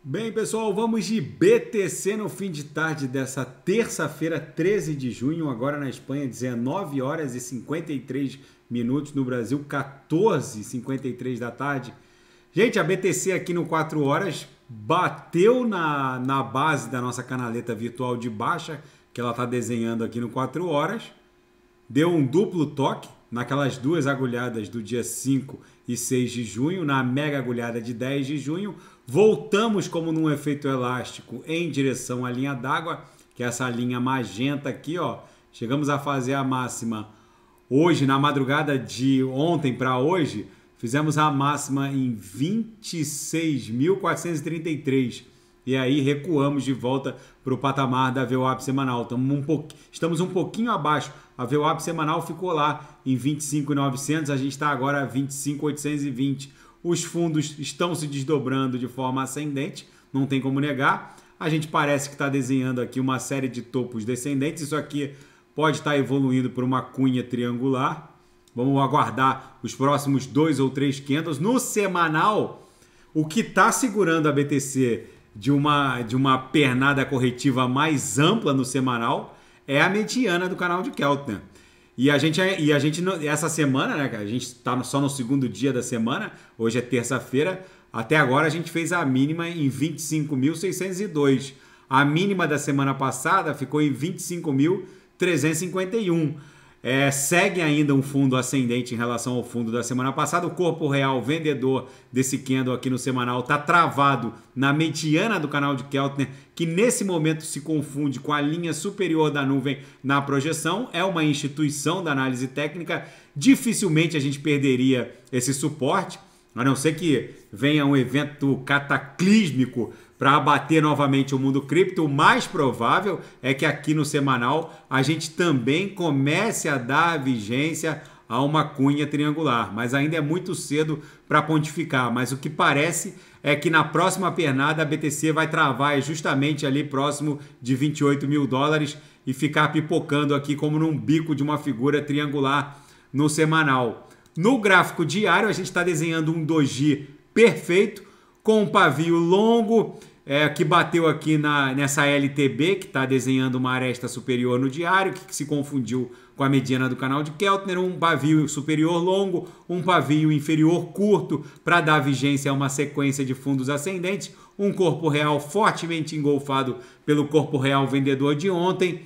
Bem, pessoal, vamos de BTC no fim de tarde dessa terça-feira, 13 de junho, agora na Espanha, 19 horas e 53 minutos, no Brasil, 14h53 da tarde. Gente, a BTC aqui no 4 horas bateu na base da nossa canaleta virtual de baixa, que ela está desenhando aqui no 4 horas, deu um duplo toque naquelas duas agulhadas do dia 5 e 6 de junho, na mega agulhada de 10 de junho, voltamos como num efeito elástico em direção à linha d'água, que é essa linha magenta aqui, ó. Chegamos a fazer a máxima hoje, na madrugada de ontem para hoje, fizemos a máxima em 26.433. E aí recuamos de volta para o patamar da VWAP semanal. Estamos um pouquinho abaixo. A VWAP semanal ficou lá em 25.900, a gente está agora a 25.820. Os fundos estão se desdobrando de forma ascendente, não tem como negar. A gente parece que está desenhando aqui uma série de topos descendentes. Isso aqui pode estar evoluindo para uma cunha triangular. Vamos aguardar os próximos 2 ou 3 candles. No semanal, o que está segurando a BTC de uma pernada corretiva mais ampla no semanal é a mediana do canal de Keltner. E a gente essa semana, né, a gente está só no segundo dia da semana, hoje é terça-feira, até agora a gente fez a mínima em 25.602. A mínima da semana passada ficou em 25.351. Segue ainda um fundo ascendente em relação ao fundo da semana passada. O corpo real vendedor desse candle aqui no semanal está travado na mediana do canal de Keltner, que nesse momento se confunde com a linha superior da nuvem na projeção. É uma instituição da análise técnica. Dificilmente a gente perderia esse suporte, a não ser que venha um evento cataclísmico para abater novamente o mundo cripto. O mais provável é que aqui no semanal a gente também comece a dar vigência a uma cunha triangular, mas ainda é muito cedo para pontificar. Mas o que parece é que na próxima pernada a BTC vai travar justamente ali próximo de 28 mil dólares e ficar pipocando aqui como num bico de uma figura triangular no semanal. No gráfico diário a gente está desenhando um doji perfeito com um pavio longo, que bateu aqui nessa LTB, que está desenhando uma aresta superior no diário, que se confundiu com a mediana do canal de Keltner, um pavio superior longo, um pavio inferior curto, para dar vigência a uma sequência de fundos ascendentes, um corpo real fortemente engolfado pelo corpo real vendedor de ontem.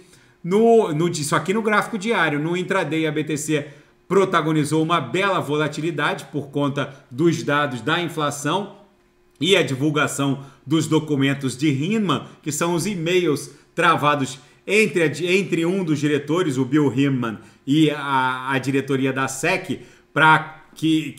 Isso aqui no gráfico diário. No intraday, a BTC protagonizou uma bela volatilidade por conta dos dados da inflação e a divulgação dos documentos de Hinman, que são os e-mails travados entre um dos diretores, o Bill Hinman, e a diretoria da SEC, para que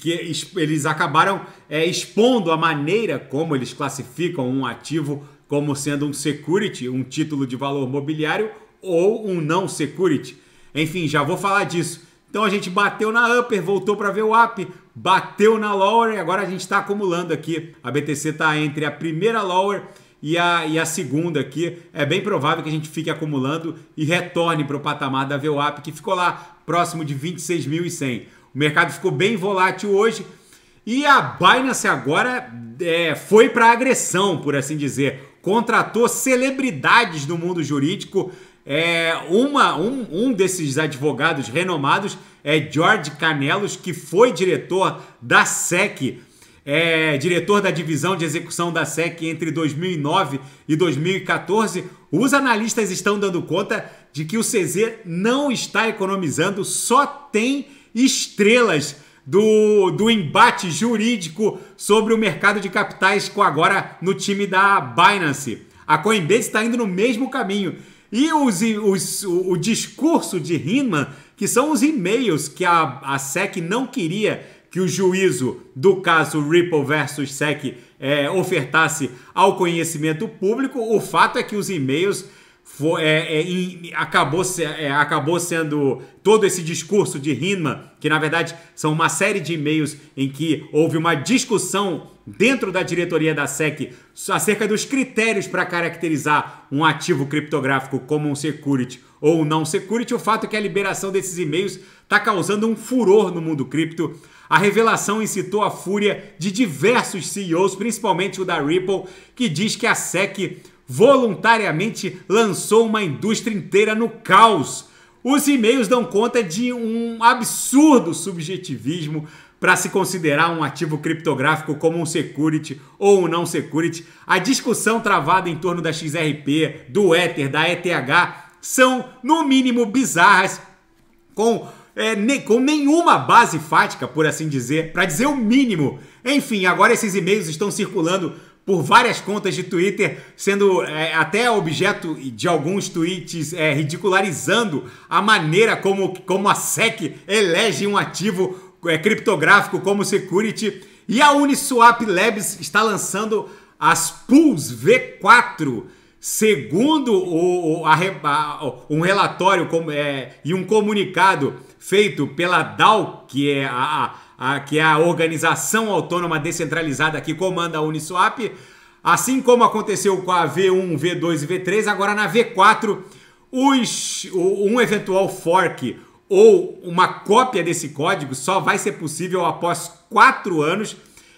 eles acabaram expondo a maneira como eles classificam um ativo como sendo um security, um título de valor mobiliário, ou um não security. Enfim, já vou falar disso. Então a gente bateu na upper, voltou para VWAP, bateu na lower e agora a gente está acumulando aqui. A BTC está entre a primeira lower e a segunda aqui. É bem provável que a gente fique acumulando e retorne para o patamar da VWAP, que ficou lá próximo de 26.100. O mercado ficou bem volátil hoje e a Binance agora foi para agressão, por assim dizer. Contratou celebridades do mundo jurídico. Um desses advogados renomados é George Canelos, que foi diretor da SEC, diretor da divisão de execução da SEC entre 2009 e 2014. Os analistas estão dando conta de que o CZ não está economizando, só tem estrelas do embate jurídico sobre o mercado de capitais agora no time da Binance. A Coinbase está indo no mesmo caminho. E o discurso de Hinman, que são os e-mails que a SEC não queria que o juízo do caso Ripple versus SEC ofertasse ao conhecimento público. O fato é que os e-mails acabou sendo todo esse discurso de Hinman, que na verdade são uma série de e-mails em que houve uma discussão dentro da diretoria da SEC acerca dos critérios para caracterizar um ativo criptográfico como um security ou não security. O fato é que a liberação desses e-mails está causando um furor no mundo cripto. A revelação incitou a fúria de diversos CEOs, principalmente o da Ripple, que diz que a SEC voluntariamente lançou uma indústria inteira no caos. Os e-mails dão conta de um absurdo subjetivismo para se considerar um ativo criptográfico como um security ou um não security. A discussão travada em torno da XRP, do Ether, da ETH são, no mínimo, bizarras, com nenhuma base fática, por assim dizer, para dizer o mínimo. Enfim, agora esses e-mails estão circulando por várias contas de Twitter, sendo até objeto de alguns tweets ridicularizando a maneira como a SEC elege um ativo criptográfico como security. E a Uniswap Labs está lançando as pools V4, segundo um relatório e um comunicado feito pela DAO, que é a organização autônoma descentralizada que comanda a Uniswap. Assim como aconteceu com a V1, V2 e V3, agora na V4, um eventual fork ou uma cópia desse código só vai ser possível após 4 anos.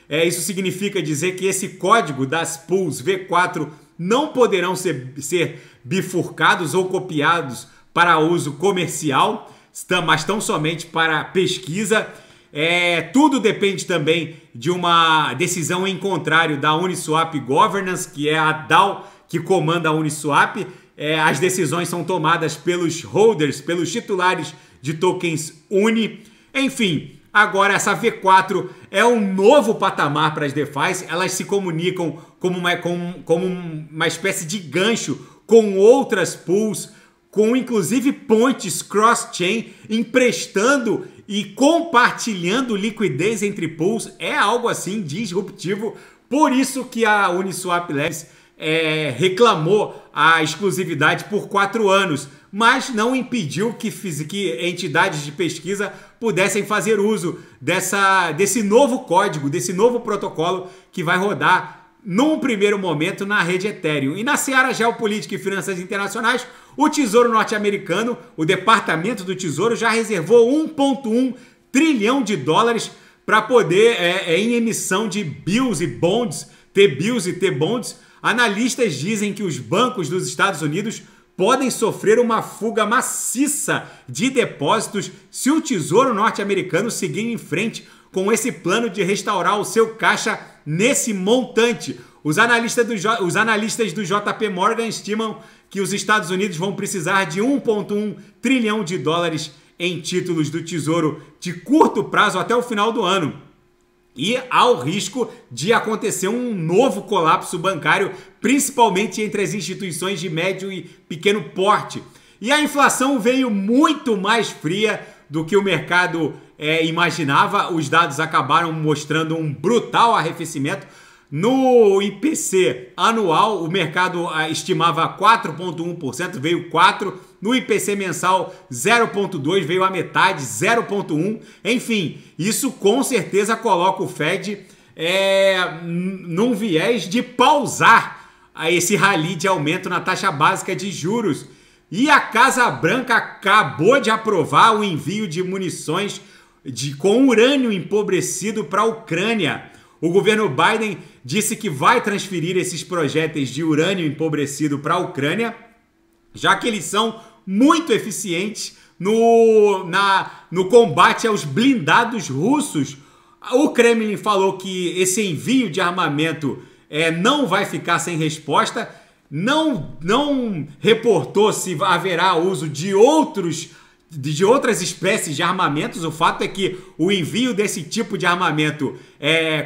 Isso significa dizer que esse código das pools V4 não poderão ser bifurcados ou copiados para uso comercial, mas tão somente para pesquisa. Tudo depende também de uma decisão em contrário da Uniswap Governance, que é a DAO que comanda a Uniswap. As decisões são tomadas pelos holders, pelos titulares de tokens UNI. Enfim, agora essa V4 é um novo patamar para as DeFis. Elas se comunicam como uma espécie de gancho com outras pools, com inclusive pontes cross-chain, emprestando e compartilhando liquidez entre pools. É algo assim disruptivo. Por isso que a Uniswap Labs reclamou a exclusividade por 4 anos, mas não impediu que entidades de pesquisa pudessem fazer uso desse novo código, desse novo protocolo que vai rodar num primeiro momento na rede Ethereum. E na seara geopolítica e finanças internacionais, o Tesouro norte-americano, o Departamento do Tesouro, já reservou 1,1 trilhão de dólares para poder, em emissão de bills e bonds, T-bills e T-bonds. Analistas dizem que os bancos dos Estados Unidos podem sofrer uma fuga maciça de depósitos se o Tesouro norte-americano seguir em frente com esse plano de restaurar o seu caixa nesse montante. Os analistas do JP Morgan estimam que os Estados Unidos vão precisar de 1,1 trilhão de dólares em títulos do Tesouro de curto prazo até o final do ano. E há o risco de acontecer um novo colapso bancário, principalmente entre as instituições de médio e pequeno porte. E a inflação veio muito mais fria do que o mercado imaginava. Os dados acabaram mostrando um brutal arrefecimento. No IPC anual, o mercado estimava 4,1%, veio 4%. No IPC mensal, 0,2%, veio a metade, 0,1%. Enfim, isso com certeza coloca o Fed num viés de pausar esse rally de aumento na taxa básica de juros. E a Casa Branca acabou de aprovar o envio de munições com urânio empobrecido para a Ucrânia. O governo Biden disse que vai transferir esses projéteis de urânio empobrecido para a Ucrânia, já que eles são muito eficientes no combate aos blindados russos. O Kremlin falou que esse envio de armamento não vai ficar sem resposta, não reportou se haverá uso de outras espécies de armamentos. O fato é que o envio desse tipo de armamento,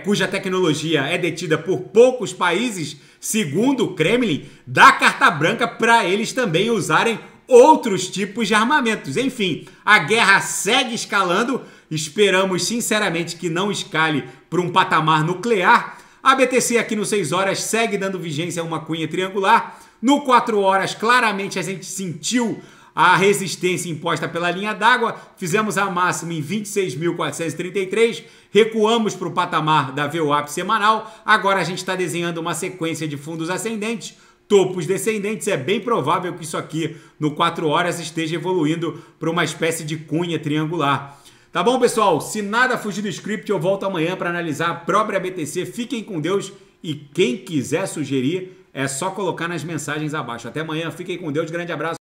cuja tecnologia é detida por poucos países, segundo o Kremlin, dá carta branca para eles também usarem outros tipos de armamentos. Enfim, a guerra segue escalando. Esperamos sinceramente que não escale para um patamar nuclear. A BTC aqui no 6 horas segue dando vigência a uma cunha triangular. No 4 horas, claramente a gente sentiu a resistência imposta pela linha d'água, fizemos a máxima em 26.433, recuamos para o patamar da VWAP semanal, agora a gente está desenhando uma sequência de fundos ascendentes, topos descendentes, é bem provável que isso aqui no 4 horas esteja evoluindo para uma espécie de cunha triangular. Tá bom, pessoal? Se nada fugir do script, eu volto amanhã para analisar a própria BTC. Fiquem com Deus e quem quiser sugerir, é só colocar nas mensagens abaixo. Até amanhã, fiquem com Deus, grande abraço.